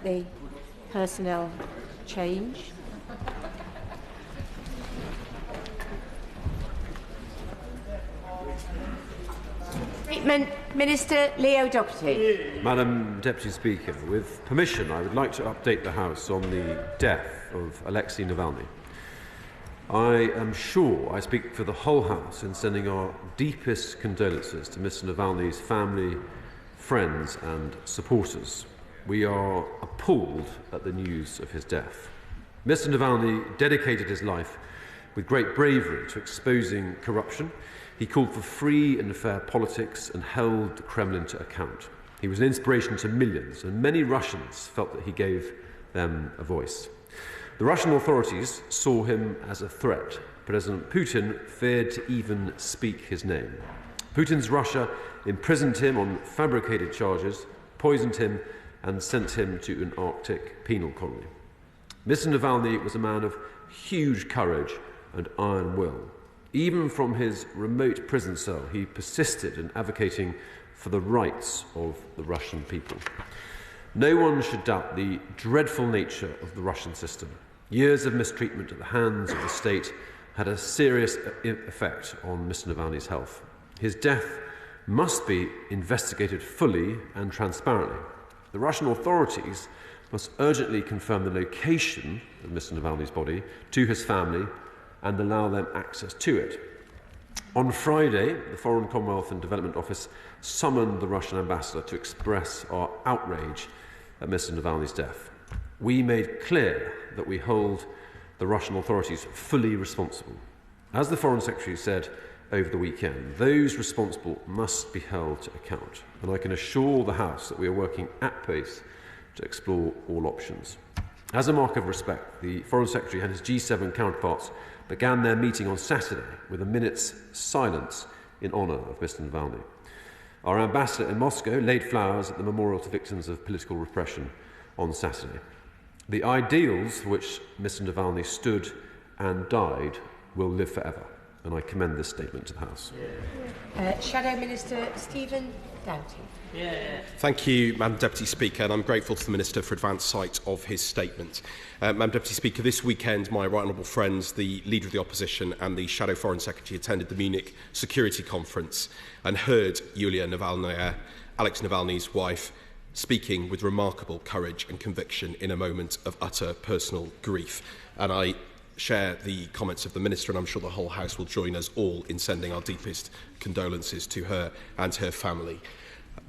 the personnel change. Minister Leo Docherty. Madam Deputy Speaker, with permission, I would like to update the House on the death of Alexei Navalny. I am sure I speak for the whole House in sending our deepest condolences to Mr Navalny's family, friends and supporters. We are appalled at the news of his death. Mr Navalny dedicated his life with great bravery to exposing corruption. He called for free and fair politics and held the Kremlin to account. He was an inspiration to millions, and many Russians felt that he gave them a voice. The Russian authorities saw him as a threat. President Putin feared to even speak his name. Putin's Russia imprisoned him on fabricated charges, poisoned him, and sent him to an Arctic penal colony. Mr. Navalny was a man of huge courage and iron will. Even from his remote prison cell, he persisted in advocating for the rights of the Russian people. No one should doubt the dreadful nature of the Russian system. Years of mistreatment at the hands of the state had a serious effect on Mr. Navalny's health. His death must be investigated fully and transparently. The Russian authorities must urgently confirm the location of Mr. Navalny's body to his family and allow them access to it. On Friday, the Foreign, Commonwealth and Development Office summoned the Russian ambassador to express our outrage at Mr. Navalny's death. We made clear that we hold the Russian authorities fully responsible. As the Foreign Secretary said over the weekend, those responsible must be held to account, and I can assure the House that we are working at pace to explore all options. As a mark of respect, the Foreign Secretary and his G7 counterparts began their meeting on Saturday with a minute's silence in honour of Mr. Navalny. Our ambassador in Moscow laid flowers at the memorial to victims of political repression on Saturday. The ideals for which Mr. Navalny stood and died will live forever, and I commend this statement to the House. Shadow Minister Stephen Doughty. Thank you, Madam Deputy Speaker, and I'm grateful to the Minister for advance sight of his statement. Madam Deputy Speaker, this weekend my right honourable friends, the Leader of the Opposition and the Shadow Foreign Secretary attended the Munich Security Conference and heard Yulia Navalnaya, Alexei Navalny's wife, speaking with remarkable courage and conviction in a moment of utter personal grief. And I share the comments of the Minister, and I'm sure the whole House will join us all in sending our deepest condolences to her and her family.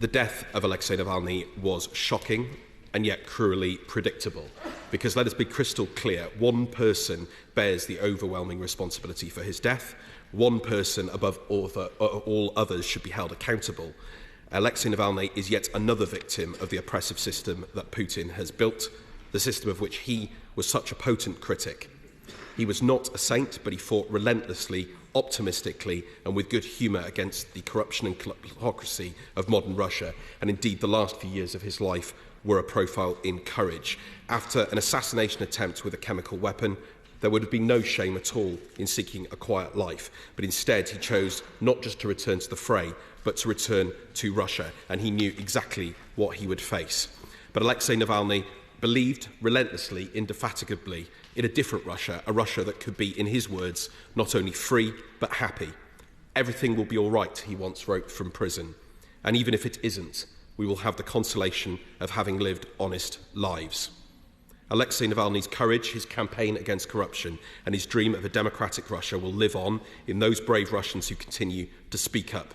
The death of Alexei Navalny was shocking and yet cruelly predictable, because let us be crystal clear, one person bears the overwhelming responsibility for his death. One person above all others should be held accountable. Alexei Navalny is yet another victim of the oppressive system that Putin has built, the system of which he was such a potent critic. He was not a saint, but he fought relentlessly, optimistically and with good humour against the corruption and hypocrisy of modern Russia, and indeed the last few years of his life were a profile in courage. After an assassination attempt with a chemical weapon, there would have been no shame at all in seeking a quiet life, but instead he chose not just to return to the fray, but to return to Russia, and he knew exactly what he would face. But Alexei Navalny believed relentlessly, indefatigably, in a different Russia, a Russia that could be, in his words, not only free, but happy. Everything will be all right, he once wrote from prison. And even if it isn't, we will have the consolation of having lived honest lives. Alexei Navalny's courage, his campaign against corruption, and his dream of a democratic Russia will live on in those brave Russians who continue to speak up.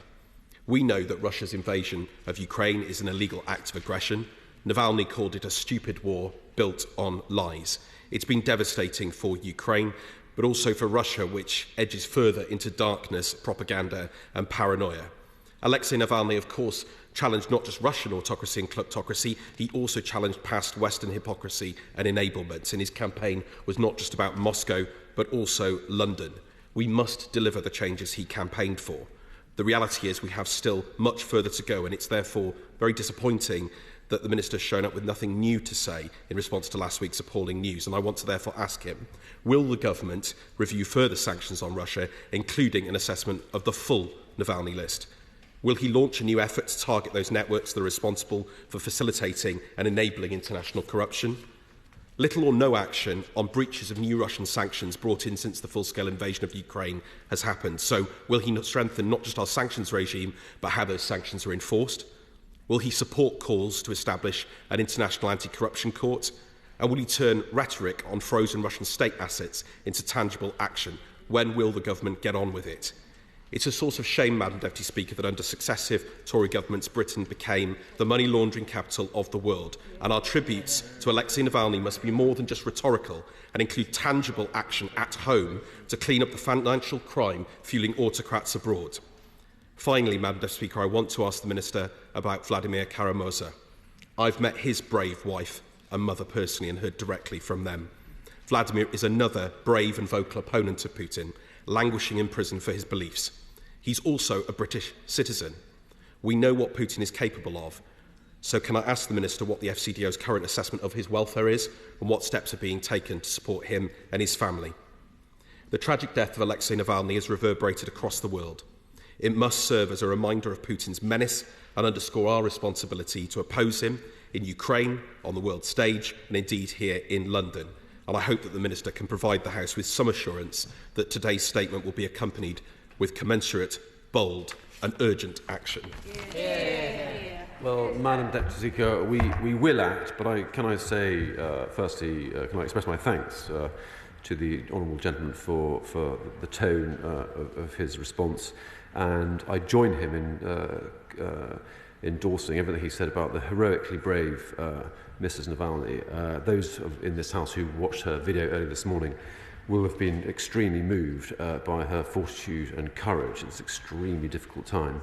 We know that Russia's invasion of Ukraine is an illegal act of aggression. Navalny called it a stupid war built on lies. It's been devastating for Ukraine, but also for Russia, which edges further into darkness, propaganda and paranoia. Alexei Navalny, of course, challenged not just Russian autocracy and kleptocracy, he also challenged past Western hypocrisy and enablement. And his campaign was not just about Moscow, but also London. We must deliver the changes he campaigned for. The reality is we have still much further to go, and it's therefore very disappointing that the Minister has shown up with nothing new to say in response to last week's appalling news. And I want to therefore ask him, will the government review further sanctions on Russia, including an assessment of the full Navalny list? Will he launch a new effort to target those networks that are responsible for facilitating and enabling international corruption? Little or no action on breaches of new Russian sanctions brought in since the full-scale invasion of Ukraine has happened. So will he not strengthen not just our sanctions regime, but how those sanctions are enforced? Will he support calls to establish an international anti-corruption court? And will he turn rhetoric on frozen Russian state assets into tangible action? When will the government get on with it? It's a source of shame, Madam Deputy Speaker, that under successive Tory governments, Britain became the money laundering capital of the world. And our tributes to Alexei Navalny must be more than just rhetorical and include tangible action at home to clean up the financial crime fueling autocrats abroad. Finally, Madam Deputy Speaker, I want to ask the Minister about Vladimir Kara-Murza. I've met his brave wife and mother personally and heard directly from them. Vladimir is another brave and vocal opponent of Putin, languishing in prison for his beliefs. He's also a British citizen. We know what Putin is capable of. So can I ask the Minister what the FCDO's current assessment of his welfare is and what steps are being taken to support him and his family? The tragic death of Alexei Navalny has reverberated across the world. It must serve as a reminder of Putin's menace and underscore our responsibility to oppose him in Ukraine, on the world stage, and indeed here in London. And I hope that the Minister can provide the House with some assurance that today's statement will be accompanied with commensurate, bold and urgent action. Well, Madam Deputy Speaker, we will act, but can I say, firstly, can I express my thanks to the honourable gentleman for the tone of his response, and I join him in endorsing everything he said about the heroically brave Mrs. Navalny. Those in this House who watched her video earlier this morning will have been extremely moved by her fortitude and courage. It's an extremely difficult time.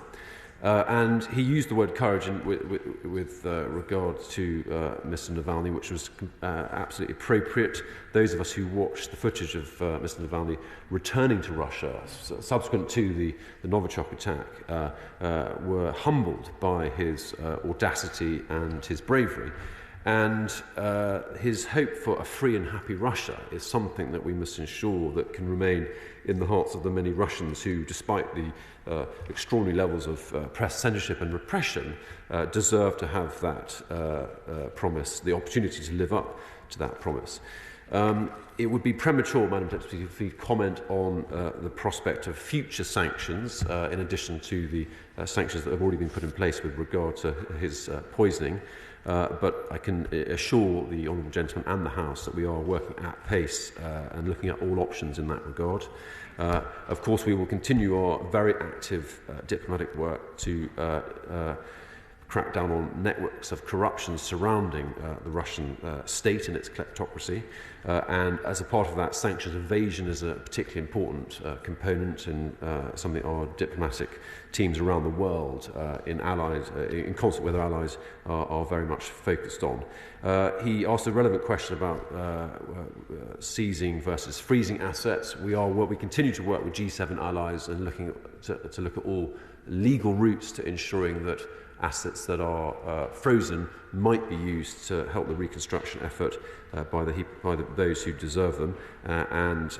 And he used the word courage with regard to Mr. Navalny, which was absolutely appropriate. Those of us who watched the footage of Mr. Navalny returning to Russia subsequent to the Novichok attack were humbled by his audacity and his bravery. And his hope for a free and happy Russia is something that we must ensure that can remain in the hearts of the many Russians who, despite the extraordinary levels of press censorship and repression, deserve to have that promise, the opportunity to live up to that promise. It would be premature, Madam Deputy, if we comment on the prospect of future sanctions, in addition to the sanctions that have already been put in place with regard to his poisoning. But I can assure the honourable gentleman and the House that we are working at pace and looking at all options in that regard. Of course, we will continue our very active diplomatic work to crack down on networks of corruption surrounding the Russian state and its kleptocracy. And as a part of that, sanctions evasion is a particularly important component and something our diplomatic teams around the world in concert with our allies are very much focused on. He asked a relevant question about seizing versus freezing assets. We continue to work with G7 allies and looking to look at all legal routes to ensuring that assets that are frozen might be used to help the reconstruction effort by those who deserve them, and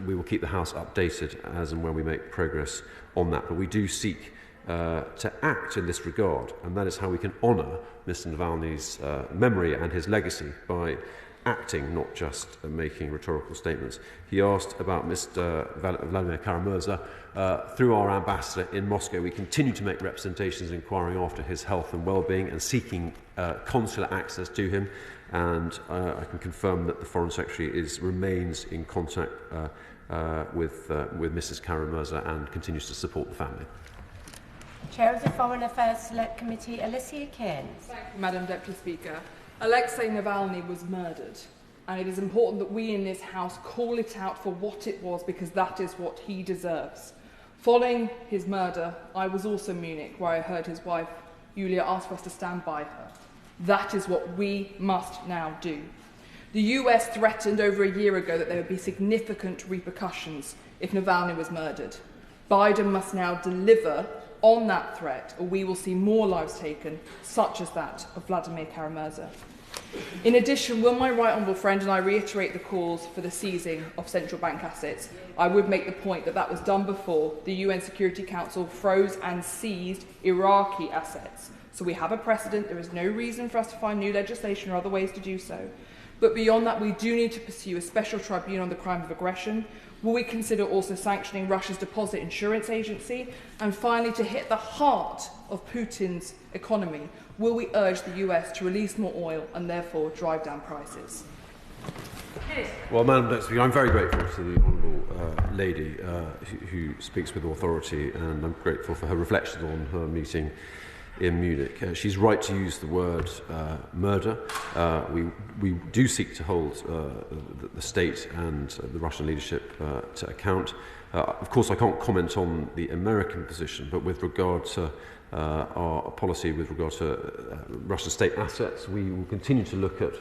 we will keep the House updated as and when we make progress on that. But we do seek to act in this regard, and that is how we can honour Mr. Navalny's memory and his legacy, by acting, not just making rhetorical statements. He asked about Mr. Vladimir Kara-Murza. Through our ambassador in Moscow, we continue to make representations inquiring after his health and well-being and seeking consular access to him. And I can confirm that the Foreign Secretary remains in contact with Mrs. Kara-Murza and continues to support the family. Chair of the Foreign Affairs Select Committee, Alicia Kearns. Thank you, Madam Deputy Speaker. Alexei Navalny was murdered, and it is important that we in this House call it out for what it was, because that is what he deserves. Following his murder, I was also in Munich, where I heard his wife, Julia, ask for us to stand by her. That is what we must now do. The US threatened over a year ago that there would be significant repercussions if Navalny was murdered. Biden must now deliver on that threat, or we will see more lives taken, such as that of Vladimir Kara-Murza. In addition, will my right honourable friend and I reiterate the calls for the seizing of central bank assets? I would make the point that that was done before the UN Security Council froze and seized Iraqi assets. So we have a precedent. There is no reason for us to find new legislation or other ways to do so. But beyond that, we do need to pursue a special tribunal on the crime of aggression. Will we consider also sanctioning Russia's deposit insurance agency? And finally, to hit the heart of Putin's economy, will we urge the US to release more oil and therefore drive down prices? Well, Madam Deputy, I'm very grateful to the Honourable Lady who speaks with authority, and I'm grateful for her reflections on her meeting in Munich. She's right to use the word murder. We do seek to hold the state and the Russian leadership to account. Of course, I can't comment on the American position, but with regard to our policy with regard to Russian state assets, we will continue to look at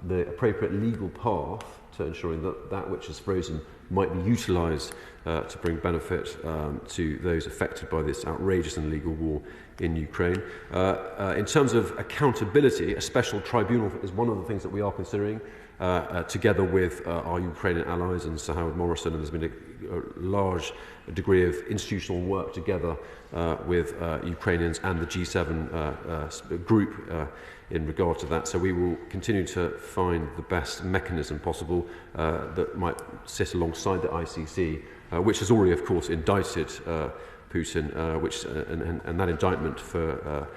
the appropriate legal path to ensuring that that which is frozen might be utilised to bring benefit to those affected by this outrageous and illegal war in Ukraine. In terms of accountability, a special tribunal is one of the things that we are considering, together with our Ukrainian allies and Sir Howard Morrison, and there's been a large degree of institutional work together with Ukrainians and the G7 group in regard to that. So we will continue to find the best mechanism possible that might sit alongside the ICC, which has already, of course, indicted Putin, and that indictment for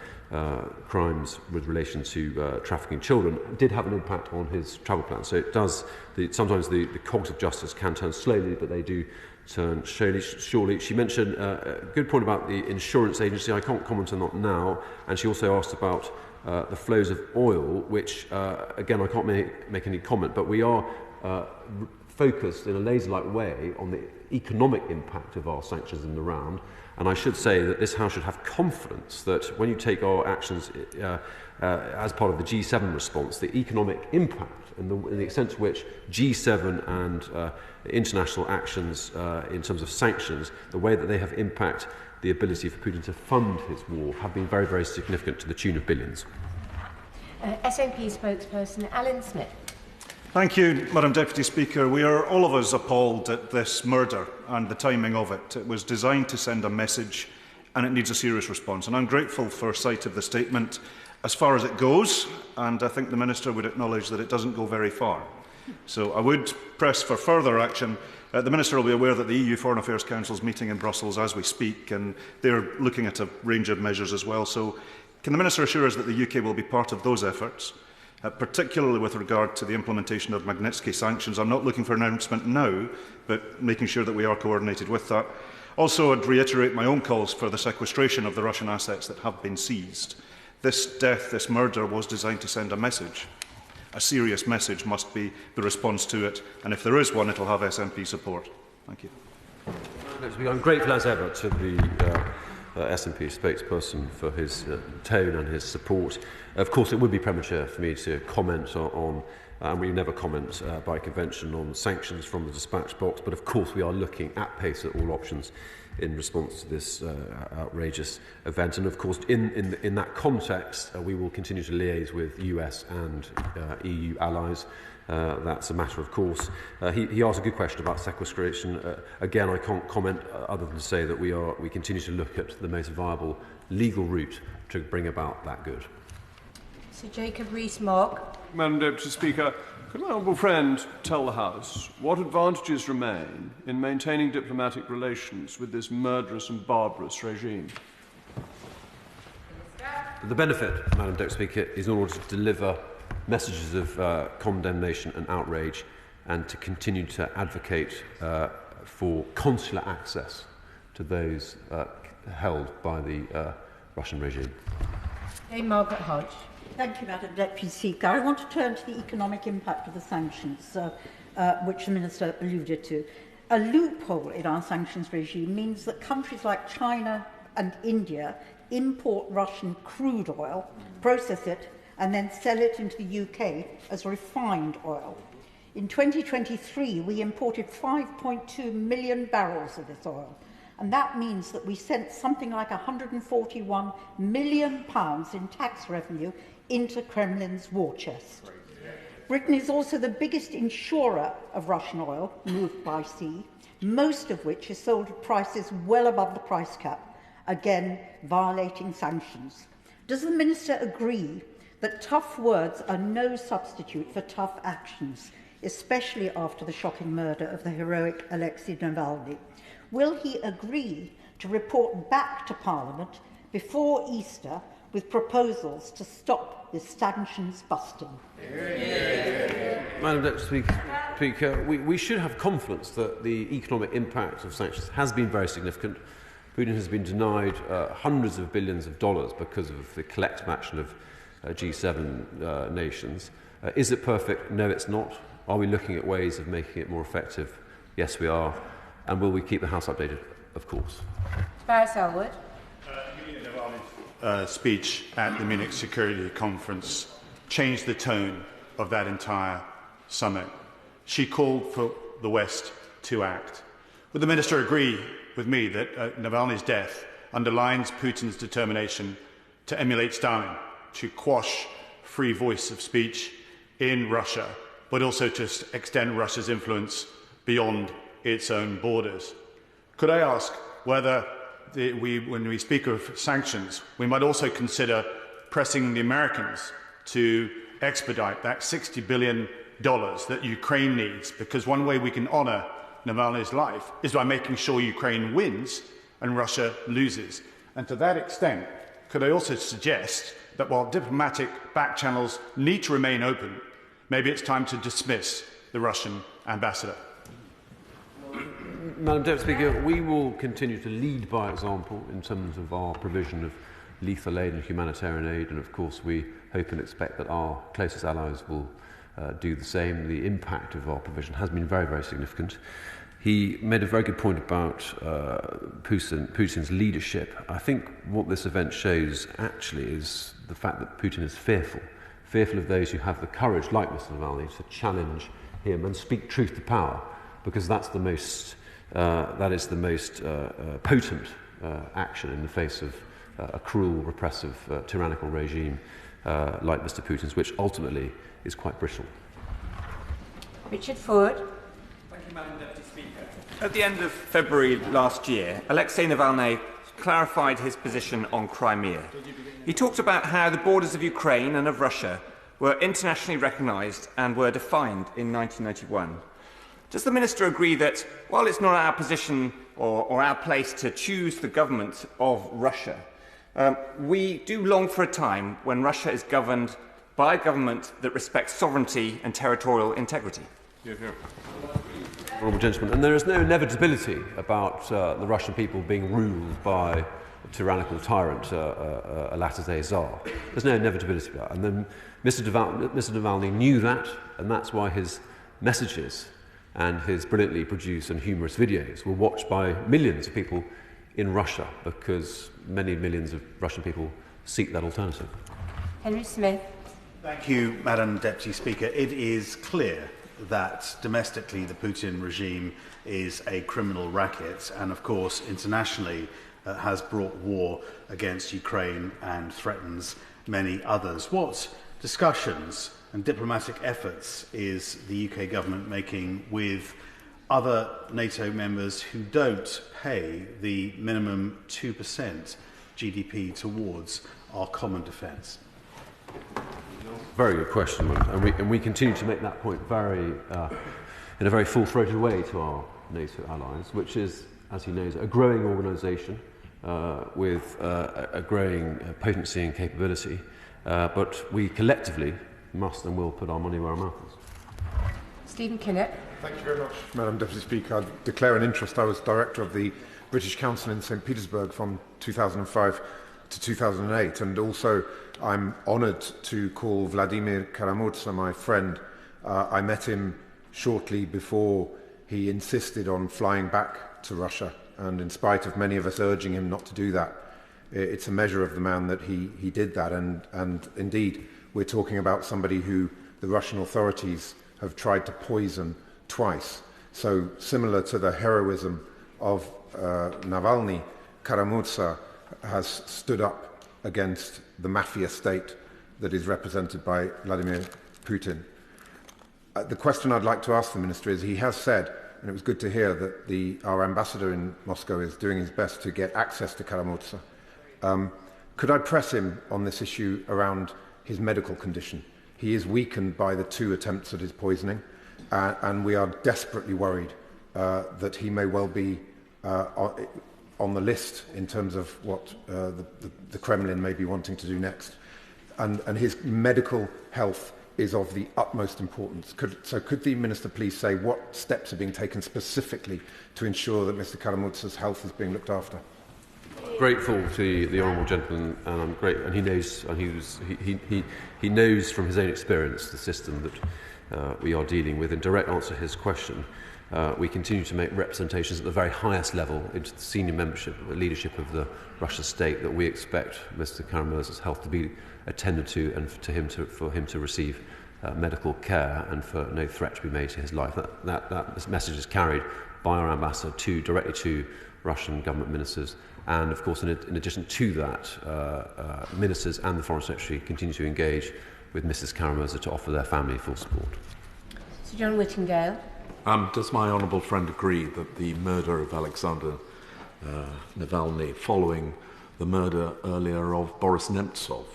crimes with relation to trafficking children did have an impact on his travel plan. So it does. Sometimes the cogs of justice can turn slowly, but they do turn surely. She mentioned a good point about the insurance agency. I can't comment on that now. And she also asked about the flows of oil, which, again, I can't make any comment, but we are focused in a laser-like way on the economic impact of our sanctions in the round. And I should say that this House should have confidence that when you take our actions as part of the G7 response, the economic impact and the extent to which G7 and international actions in terms of sanctions, the way that they have impact the ability for Putin to fund his war, have been very, very significant to the tune of billions. SNP spokesperson Alyn Smith. Thank you, Madam Deputy Speaker. We are all of us appalled at this murder and the timing of it. It was designed to send a message and it needs a serious response. And I'm grateful for sight of the statement as far as it goes, and I think the Minister would acknowledge that it doesn't go very far. So I would press for further action. The Minister will be aware that the EU Foreign Affairs Council is meeting in Brussels as we speak, and they're looking at a range of measures as well. So can the Minister assure us that the UK will be part of those efforts? Particularly with regard to the implementation of Magnitsky sanctions. I'm not looking for an announcement now, but making sure that we are coordinated with that. Also, I'd reiterate my own calls for the sequestration of the Russian assets that have been seized. This death, this murder, was designed to send a message. A serious message must be the response to it, and if there is one, it will have SNP support. Thank you. I'm grateful as ever to the SNP spokesperson for his tone and his support. Of course, it would be premature for me to comment on, and we never comment by convention on sanctions from the dispatch box, but of course we are looking at pace at all options in response to this outrageous event. And of course, in that context, we will continue to liaise with US and EU allies. That's a matter of course. He asked a good question about sequestration. Again, I can't comment other than to say that we continue to look at the most viable legal route to bring about that good. Sir Jacob Rees-Mogg. Madam Deputy Speaker, could my honourable friend tell the House what advantages remain in maintaining diplomatic relations with this murderous and barbarous regime? The benefit, Madam Deputy Speaker, is in order to deliver messages of condemnation and outrage, and to continue to advocate for consular access to those held by the Russian regime. Margaret Hodge. Thank you, Madam Deputy Speaker. I want to turn to the economic impact of the sanctions, which the Minister alluded to. A loophole in our sanctions regime means that countries like China and India import Russian crude oil, process it, and then sell it into the UK as refined oil. In 2023, we imported 5.2 million barrels of this oil, and that means that we sent something like £141 million in tax revenue into Kremlin's war chest. Britain is also the biggest insurer of Russian oil moved by sea, most of which is sold at prices well above the price cap, again violating sanctions. Does the Minister agree that tough words are no substitute for tough actions, especially after the shocking murder of the heroic Alexei Navalny? Will he agree to report back to Parliament before Easter with proposals to stop this sanctions busting? Madam Deputy Speaker, we should have confidence that the economic impact of sanctions has been very significant. Putin has been denied hundreds of billions of dollars because of the collective action of G7 nations. Is it perfect? No, it's not. Are we looking at ways of making it more effective? Yes, we are. And will we keep the House updated? Of course. Barry Selwood. Speech at the Munich Security Conference changed the tone of that entire summit. She called for the West to act. Would the Minister agree with me that Navalny's death underlines Putin's determination to emulate Stalin, to quash free voice of speech in Russia, but also to extend Russia's influence beyond its own borders? Could I ask whether when we speak of sanctions, we might also consider pressing the Americans to expedite that $60 billion that Ukraine needs, because one way we can honour Navalny's life is by making sure Ukraine wins and Russia loses. And to that extent, could I also suggest that while diplomatic back channels need to remain open, maybe it's time to dismiss the Russian ambassador? Madam Deputy Speaker, we will continue to lead by example in terms of our provision of lethal aid and humanitarian aid, and of course we hope and expect that our closest allies will do the same. The impact of our provision has been very, very significant. He made a very good point about Putin's leadership. I think what this event shows actually is the fact that Putin is fearful of those who have the courage, like Mr. Navalny, to challenge him and speak truth to power, because that's the most potent action in the face of a cruel, repressive, tyrannical regime like Mr. Putin's, which ultimately is quite brittle. Richard Ford. Thank you, Madam Deputy Speaker. At the end of February last year, Alexei Navalny clarified his position on Crimea. He talked about how the borders of Ukraine and of Russia were internationally recognised and were defined in 1991. Does the Minister agree that, while it's not our position or our place to choose the government of Russia, we do long for a time when Russia is governed by a government that respects sovereignty and territorial integrity? Honourable gentleman, and there is no inevitability about the Russian people being ruled by a tyrannical tyrant, a latter-day Tsar. There's no inevitability about that. And then Mr. Navalny knew that, and that's why his messages and his brilliantly produced and humorous videos were watched by millions of people in Russia, because many millions of Russian people seek that alternative. Henry Smith. Thank you, Madam Deputy Speaker. It is clear that domestically the Putin regime is a criminal racket, and of course internationally has brought war against Ukraine and threatens many others. What discussions and diplomatic efforts is the UK government making with other NATO members who don't pay the minimum 2% GDP towards our common defence? Very good question, and we continue to make that point in a very full-throated way to our NATO allies, which is, as he knows, a growing organisation with a growing potency and capability, but we collectively must and will put our money where our mouth is. Stephen Kinnock. Thank you very much, Madam Deputy Speaker. I declare an interest. I was Director of the British Council in St Petersburg from 2005 to 2008, and also I'm honoured to call Vladimir Kara-Murza my friend. I met him shortly before he insisted on flying back to Russia, and in spite of many of us urging him not to do that, it's a measure of the man that he did that, and indeed we're talking about somebody who the Russian authorities have tried to poison twice. So similar to the heroism of Navalny, Kara-Murza has stood up against the mafia state that is represented by Vladimir Putin. The question I'd like to ask the Minister is, he has said, and it was good to hear that our ambassador in Moscow is doing his best to get access to Karamurza. Could I press him on this issue around his medical condition? He is weakened by the 2 attempts at his poisoning, and we are desperately worried that he may well be on the list in terms of what the Kremlin may be wanting to do next. And his medical health is of the utmost importance. Could the Minister please say what steps are being taken specifically to ensure that Mr Karamurza's health is being looked after? Grateful to the honourable gentleman, and I'm great, and he knows, and he knows from his own experience the system that we are dealing with. In direct answer to his question, we continue to make representations at the very highest level into the senior membership, the leadership of the Russian state, that we expect Mr Karamurza's health to be attended to, and for him to receive medical care, and for no threat to be made to his life. This message is carried by our ambassador directly to Russian government ministers. And, of course, in addition to that, ministers and the Foreign Secretary continue to engage with Mrs Karamurza to offer their family full support. Sir John Whittingdale. Does my honourable friend agree that the murder of Alexander Navalny, following the murder earlier of Boris Nemtsov,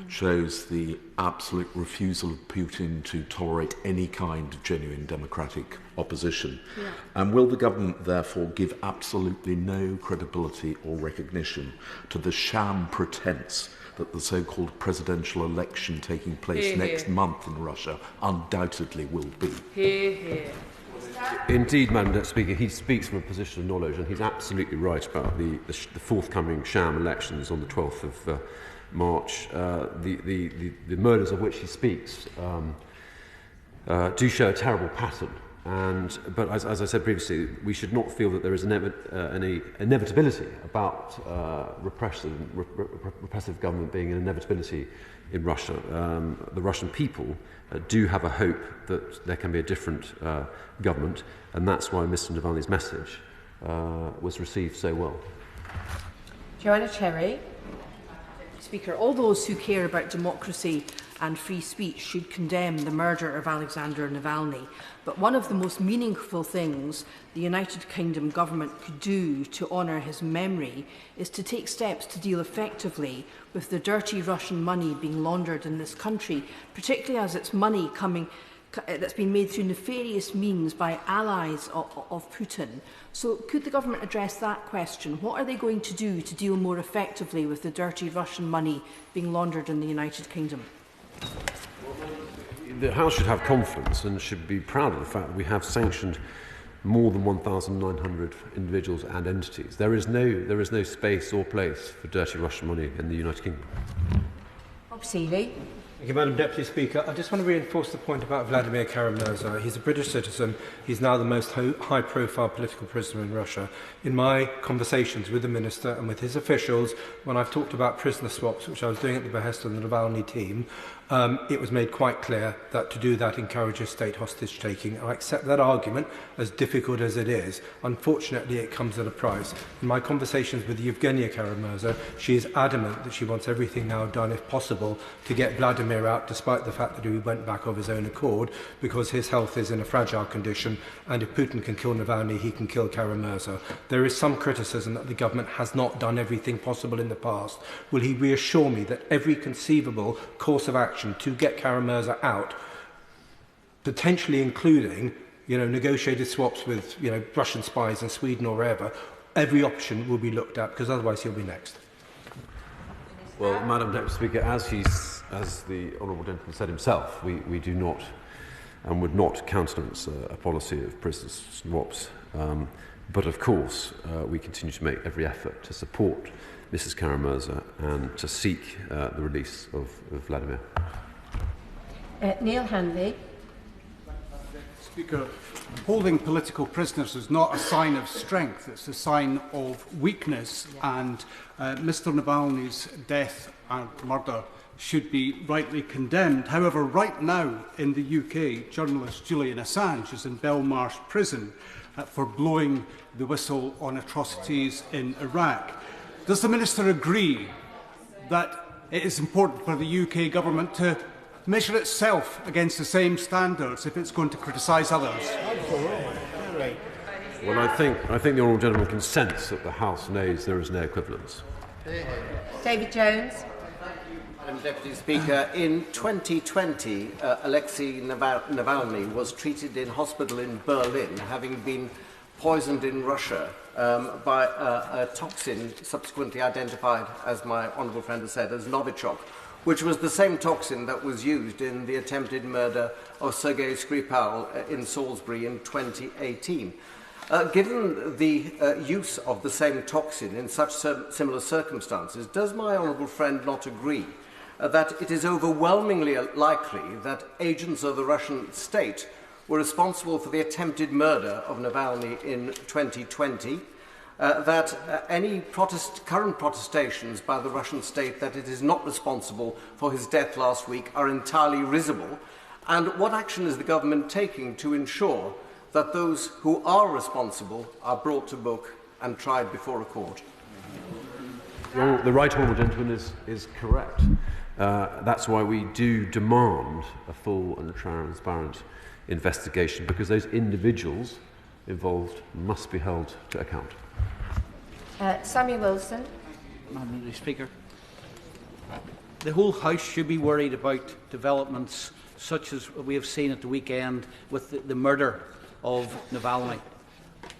shows the absolute refusal of Putin to tolerate any kind of genuine democratic opposition? Yeah. And will the government therefore give absolutely no credibility or recognition to the sham pretense that the so-called presidential election taking place next month in Russia undoubtedly will be? Hear, hear. Indeed, Madam Speaker, he speaks from a position of knowledge, and he's absolutely right about the forthcoming sham elections on the 12th of March. The murders of which he speaks do show a terrible pattern. But as I said previously, we should not feel that there is any inevitability about repressive government being an inevitability in Russia. The Russian people do have a hope that there can be a different government, and that's why Mr Navalny's message was received so well. Joanna Cherry. Speaker, all those who care about democracy and free speech should condemn the murder of Alexander Navalny. But one of the most meaningful things the United Kingdom government could do to honour his memory is to take steps to deal effectively with the dirty Russian money being laundered in this country, particularly as it's money that's been made through nefarious means by allies of Putin. So could the government address that question? What are they going to do to deal more effectively with the dirty Russian money being laundered in the United Kingdom? The House should have confidence and should be proud of the fact that we have sanctioned more than 1,900 individuals and entities. There is no space or place for dirty Russian money in the United Kingdom. Bob Seeley. Thank you, Madam Deputy Speaker. I just want to reinforce the point about Vladimir Karamurza. He's a British citizen. He's now the most high-profile political prisoner in Russia. In my conversations with the Minister and with his officials, when I've talked about prisoner swaps, which I was doing at the behest of the Navalny team, it was made quite clear that to do that encourages state hostage-taking. I accept that argument, as difficult as it is. Unfortunately, it comes at a price. In my conversations with Yevgenia Karamurza, she is adamant that she wants everything now done, if possible, to get Vladimir out, despite the fact that he went back of his own accord, because his health is in a fragile condition, and if Putin can kill Navalny, he can kill Karamurza. There is some criticism that the government has not done everything possible in the past. Will he reassure me that every conceivable course of action to get Karamurza out, potentially including, negotiated swaps with, Russian spies in Sweden or wherever, every option will be looked at, because otherwise he'll be next? Well, Madam Deputy Speaker, as the honourable gentleman said himself, we do not and would not countenance a policy of prisoner swaps. But of course, we continue to make every effort to support Mrs Karamurza and to seek the release of Vladimir. Neil Hanley. Speaker, holding political prisoners is not a sign of strength, it's a sign of weakness, and Mr Navalny's death and murder should be rightly condemned. However, right now in the UK, journalist Julian Assange is in Belmarsh prison for blowing the whistle on atrocities in Iraq. Does the Minister agree that it is important for the UK government to measure itself against the same standards if it's going to criticise others. Well, I think the honourable gentleman can sense that the House knows there is no equivalence. David Jones. Madam Deputy Speaker, in 2020, Alexei Navalny was treated in hospital in Berlin, having been poisoned in Russia by a toxin subsequently identified, as my honourable friend has said, as Novichok, which was the same toxin that was used in the attempted murder of Sergei Skripal in Salisbury in 2018. Given the use of the same toxin in such similar circumstances, does my honourable friend not agree that it is overwhelmingly likely that agents of the Russian state were responsible for the attempted murder of Navalny in 2020, that any current protestations by the Russian state that it is not responsible for his death last week are entirely risible, and what action is the government taking to ensure that those who are responsible are brought to book and tried before a court? Well, the right honourable gentleman is correct. That's why we do demand a full and transparent investigation, because those individuals involved must be held to account. Samuel Wilson. Madam Speaker, the whole House should be worried about developments such as we have seen at the weekend with the murder of Navalny,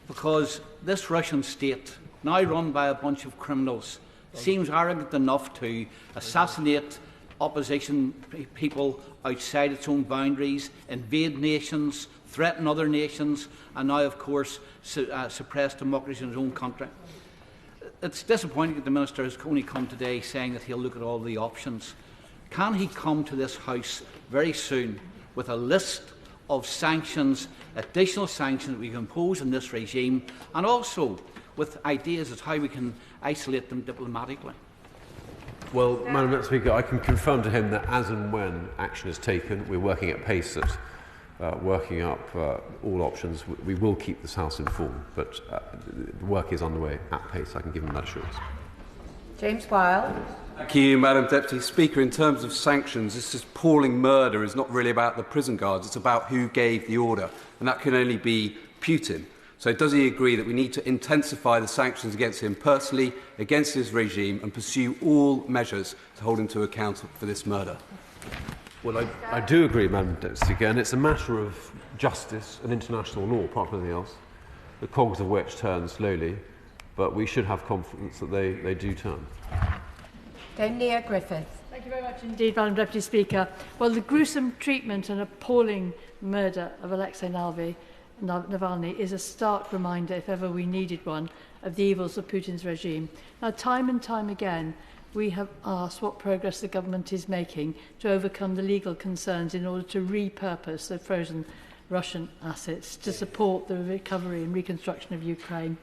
because this Russian state, now run by a bunch of criminals, seems arrogant enough to assassinate opposition people outside its own boundaries, invade nations, threaten other nations, and now, of course, suppress democracy in its own country. It's disappointing that the Minister has only come today saying that he'll look at all the options. Can he come to this House very soon with a list of sanctions, additional sanctions that we can impose on this regime, and also with ideas as to how we can isolate them diplomatically? Well, Madam Speaker, I can confirm to him that as and when action is taken, we're working at pace at working up all options. We will keep this House informed, but the work is underway at pace. I can give him that assurance. James Wilde. Thank you, Madam Deputy Speaker. In terms of sanctions, this appalling murder is not really about the prison guards, it's about who gave the order, and that can only be Putin. So does he agree that we need to intensify the sanctions against him personally, against his regime, and pursue all measures to hold him to account for this murder? Well, I do agree, Madam Deputy Speaker, and it's a matter of justice and international law, apart from anything else, the cogs of which turn slowly, but we should have confidence that they do turn. Nia Griffith. Thank you very much indeed, Madam Deputy Speaker. Well, the gruesome treatment and appalling murder of Alexei Navalny is a stark reminder, if ever we needed one, of the evils of Putin's regime. Now, time and time again, we have asked what progress the government is making to overcome the legal concerns in order to repurpose the frozen Russian assets to support the recovery and reconstruction of Ukraine,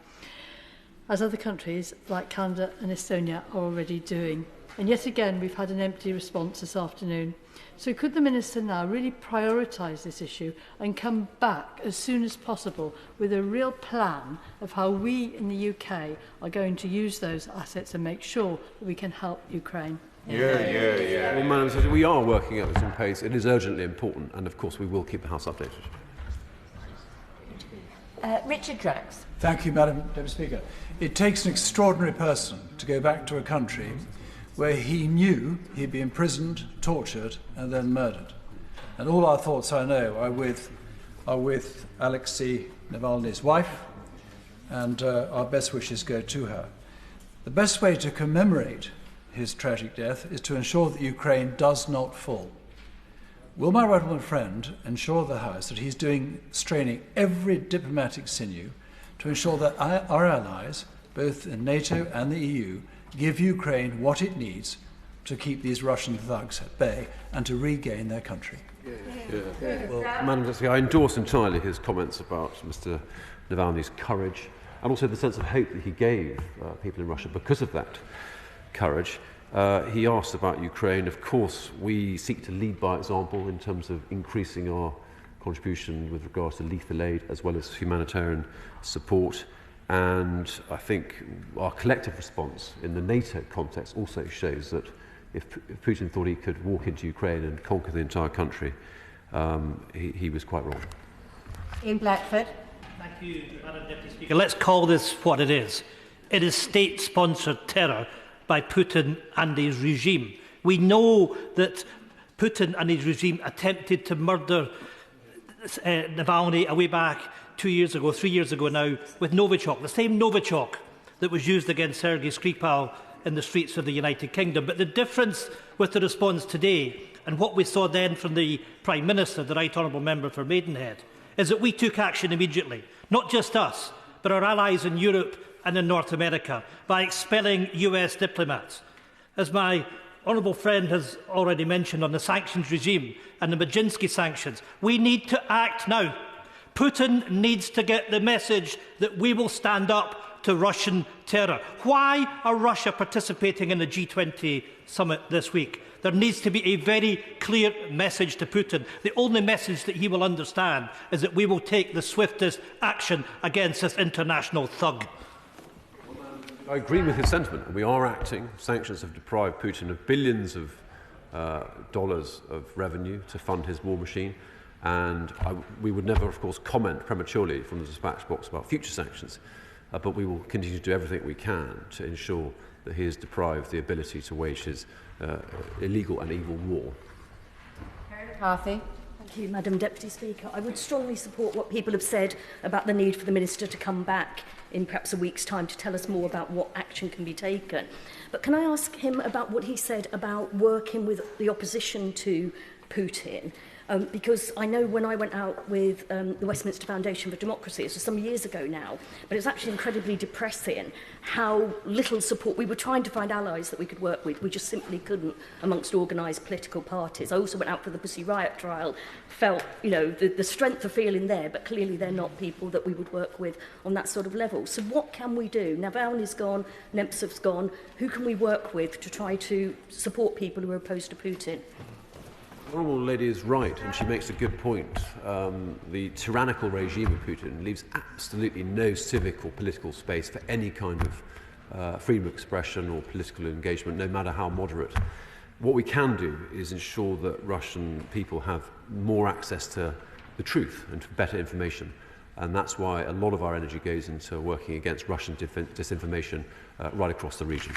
as other countries like Canada and Estonia are already doing. And yet again, we've had an empty response this afternoon. So could the Minister now really prioritise this issue and come back as soon as possible with a real plan of how we in the UK are going to use those assets and make sure that we can help Ukraine? Yeah. Well, Madam Speaker, we are working at this in pace. It is urgently important, and of course we will keep the House updated. Richard Drax. Thank you, Madam Deputy Speaker. It takes an extraordinary person to go back to a country where he knew he'd be imprisoned, tortured, and then murdered. And all our thoughts, I know, are with Alexei Navalny's wife, and our best wishes go to her. The best way to commemorate his tragic death is to ensure that Ukraine does not fall. Will my right honourable friend ensure the House that he's straining every diplomatic sinew to ensure that our allies, both in NATO and the EU, give Ukraine what it needs to keep these Russian thugs at bay and to regain their country? Well, Madam Deputy, I endorse entirely his comments about Mr. Navalny's courage and also the sense of hope that he gave people in Russia because of that courage. He asked about Ukraine. Of course, we seek to lead by example in terms of increasing our contribution with regards to lethal aid as well as humanitarian support. And I think our collective response in the NATO context also shows that if Putin thought he could walk into Ukraine and conquer the entire country, he was quite wrong. Ian Blackford. Thank you, Madam Deputy Speaker. Let's call this what it is. It is state-sponsored terror by Putin and his regime. We know that Putin and his regime attempted to murder Navalny way back 2 years ago, 3 years ago now, with Novichok, the same Novichok that was used against Sergei Skripal in the streets of the United Kingdom. But the difference with the response today and what we saw then from the Prime Minister, the Right Honourable Member for Maidenhead, is that we took action immediately, not just us, but our allies in Europe and in North America, by expelling US diplomats. As my honourable friend has already mentioned on the sanctions regime and the Majinsky sanctions, we need to act now. Putin needs to get the message that we will stand up to Russian terror. Why are Russia participating in the G20 summit this week? There needs to be a very clear message to Putin. The only message that he will understand is that we will take the swiftest action against this international thug. I agree with his sentiment. We are acting. Sanctions have deprived Putin of billions of dollars of revenue to fund his war machine. And we would never, of course, comment prematurely from the dispatch box about future sanctions. But we will continue to do everything we can to ensure that he is deprived the ability to wage his illegal and evil war. McCarthy. Thank you, Madam Deputy Speaker. I would strongly support what people have said about the need for the Minister to come back in perhaps a week's time to tell us more about what action can be taken. But can I ask him about what he said about working with the opposition to Putin? Because I know when I went out with the Westminster Foundation for Democracy, this was some years ago now, but it's actually incredibly depressing how little support. We were trying to find allies that we could work with. We just simply couldn't amongst organised political parties. I also went out for the Pussy Riot trial, felt, the strength of feeling there, but clearly they're not people that we would work with on that sort of level. So what can we do? Navalny's gone, Nemtsov's gone. Who can we work with to try to support people who are opposed to Putin? The Honourable Lady is right, and she makes a good point. The tyrannical regime of Putin leaves absolutely no civic or political space for any kind of freedom of expression or political engagement, no matter how moderate. What we can do is ensure that Russian people have more access to the truth and to better information. And that's why a lot of our energy goes into working against Russian disinformation right across the region.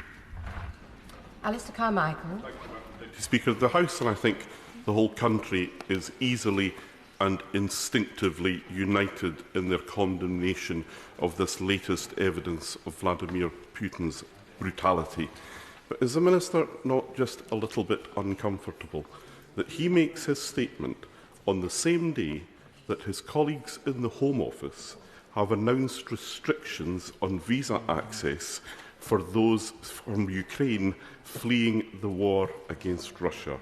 Alicia Carmichael. Thank you, Madam Speaker. The House, and I think the whole country, is easily and instinctively united in their condemnation of this latest evidence of Vladimir Putin's brutality. But is the Minister not just a little bit uncomfortable that he makes his statement on the same day that his colleagues in the Home Office have announced restrictions on visa access for those from Ukraine fleeing the war against Russia?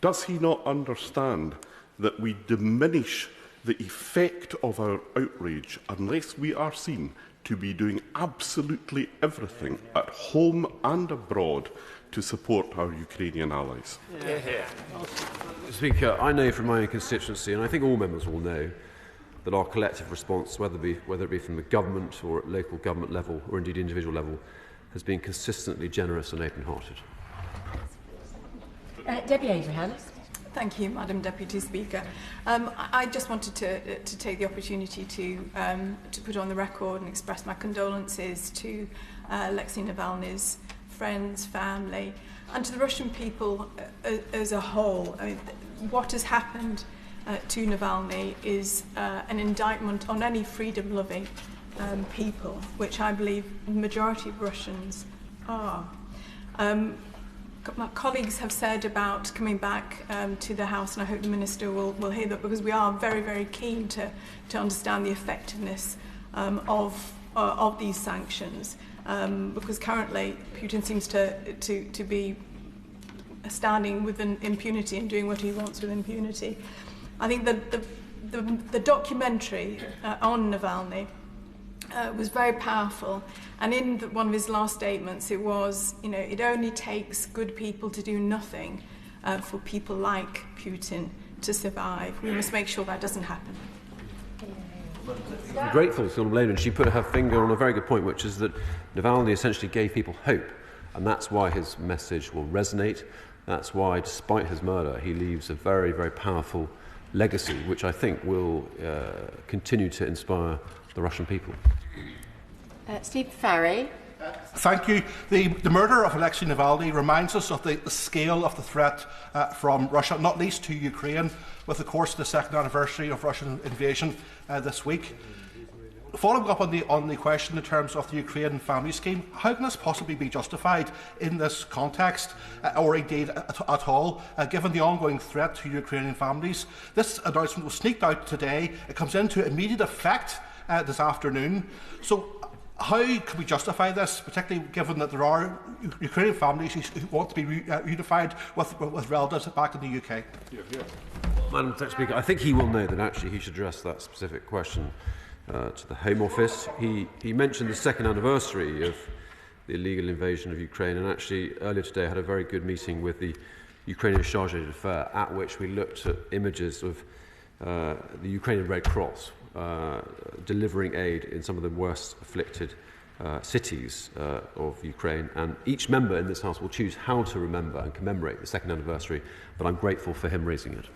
Does he not understand that we diminish the effect of our outrage unless we are seen to be doing absolutely everything at home and abroad to support our Ukrainian allies? Speaker, I know from my own constituency, and I think all members will know, that our collective response, whether it be from the government or at local government level or indeed individual level, has been consistently generous and open-hearted. Debbie Abrahams. Thank you, Madam Deputy Speaker. I just wanted to take the opportunity to put on the record and express my condolences to Alexei Navalny's friends, family, and to the Russian people as a whole. I mean, what has happened to Navalny is an indictment on any freedom-loving people, which I believe the majority of Russians are. My colleagues have said about coming back to the House, and I hope the Minister will hear that, because we are very, very keen to understand the effectiveness of these sanctions, because currently Putin seems to be standing with an impunity and doing what he wants with impunity. I think that the documentary on Navalny was very powerful, and in one of his last statements it was, it only takes good people to do nothing for people like Putin to survive. We must make sure that doesn't happen. I'm grateful to Alyn, and she put her finger on a very good point, which is that Navalny essentially gave people hope And that's why his message will resonate. That's why, despite his murder, he leaves a very, very powerful legacy, which I think will continue to inspire the Russian people. Steve Farry. Thank you. The murder of Alexei Navalny reminds us of the scale of the threat from Russia, not least to Ukraine, with, of course, the second anniversary of Russian invasion this week. Following up on the question in terms of the Ukraine family scheme, how can this possibly be justified in this context, or indeed at all, given the ongoing threat to Ukrainian families? This announcement was sneaked out today. It comes into immediate effect this afternoon. So how can we justify this, particularly given that there are Ukrainian families who want to be reunified with relatives back in the UK? Madam Speaker, I think he will know that actually he should address that specific question to the Home Office. He mentioned the second anniversary of the illegal invasion of Ukraine, and actually earlier today I had a very good meeting with the Ukrainian Chargé d'Affaires, at which we looked at images of the Ukrainian Red Cross delivering aid in some of the worst afflicted cities of Ukraine, and each member in this House will choose how to remember and commemorate the second anniversary, but I'm grateful for him raising it.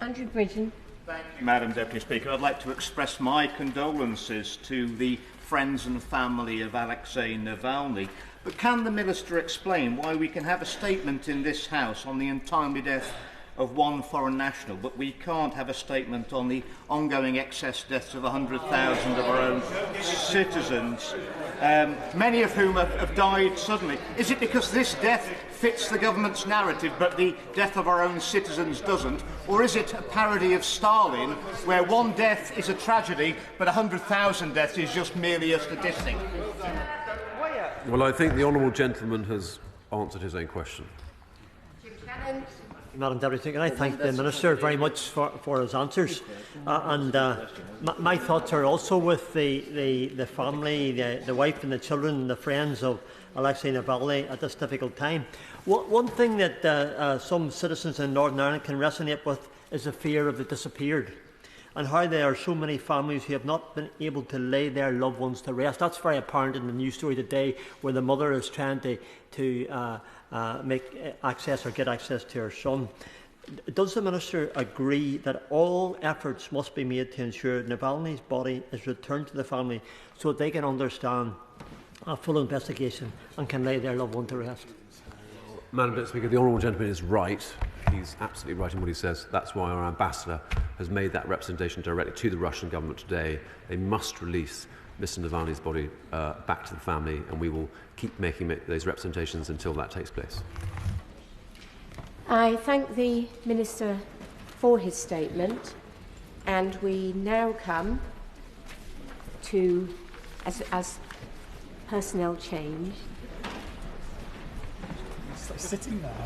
Andrew Bridgen. Thank you, Madam Deputy Speaker. I'd like to express my condolences to the friends and family of Alexei Navalny. But can the Minister explain why we can have a statement in this House on the untimely death of one foreign national, but we can't have a statement on the ongoing excess deaths of 100,000 of our own citizens, many of whom have died suddenly? Is it because this death fits the government's narrative, but the death of our own citizens doesn't? Or is it a parody of Stirling, where one death is a tragedy, but 100,000 deaths is just merely a statistic? Well, I think the honourable gentleman has answered his own question. Madam Deputy Speaker, I thank the Minister very much for his answers. My thoughts are also with the family, the wife and the children and the friends of Alexei Navalny at this difficult time. One thing that some citizens in Northern Ireland can resonate with is the fear of the disappeared, and how there are so many families who have not been able to lay their loved ones to rest. That's very apparent in the news story today, where the mother is trying to get access to her son. Does the Minister agree that all efforts must be made to ensure Navalny's body is returned to the family so that they can understand a full investigation and can lay their loved one to rest? Madam Deputy Speaker, the honourable gentleman is right. He's absolutely right in what he says. That's why our ambassador has made that representation directly to the Russian government today. They must release Mr Navalny's body back to the family, and we will keep making those representations until that takes place. I thank the Minister for his statement, and we now come to, as personnel change. Stop sitting there.